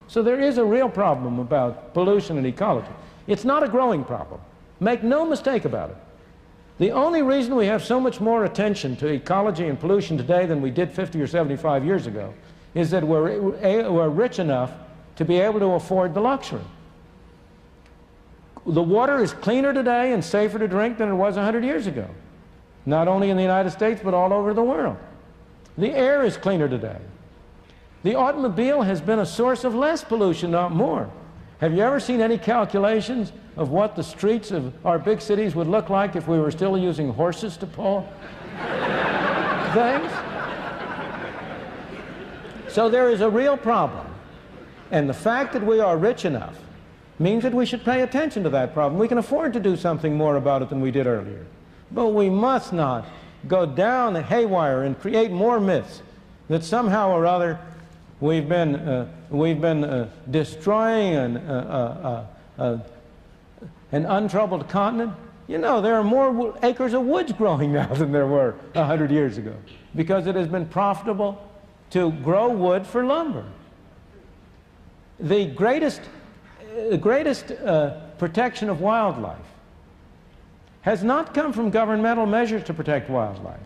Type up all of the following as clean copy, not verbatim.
So there is a real problem about pollution and ecology. It's not a growing problem. Make no mistake about it. The only reason we have so much more attention to ecology and pollution today than we did 50 or 75 years ago is that we're rich enough to be able to afford the luxury. The water is cleaner today and safer to drink than it was 100 years ago, not only in the United States but all over the world. The air is cleaner today. The automobile has been a source of less pollution, not more. Have you ever seen any calculations of what the streets of our big cities would look like if we were still using horses to pull things? So there is a real problem. And the fact that we are rich enough means that we should pay attention to that problem. We can afford to do something more about it than we did earlier. But we must not go down the haywire and create more myths that somehow or other we've been destroying an untroubled continent. You know, there are more acres of woods growing now than there were 100 years ago because it has been profitable to grow wood for lumber. The greatest protection of wildlife has not come from governmental measures to protect wildlife.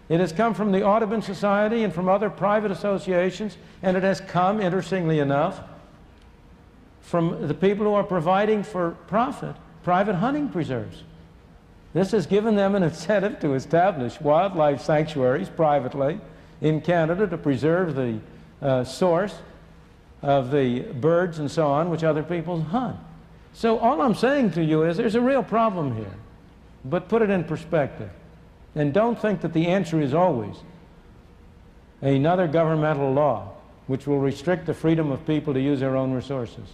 It has come from the Audubon Society and from other private associations, and it has come, interestingly enough, from the people who are providing for profit private hunting preserves. This has given them an incentive to establish wildlife sanctuaries privately in Canada to preserve the source of the birds and so on which other people hunt. So all I'm saying to you is there's a real problem here, but put it in perspective. And don't think that the answer is always another governmental law which will restrict the freedom of people to use their own resources.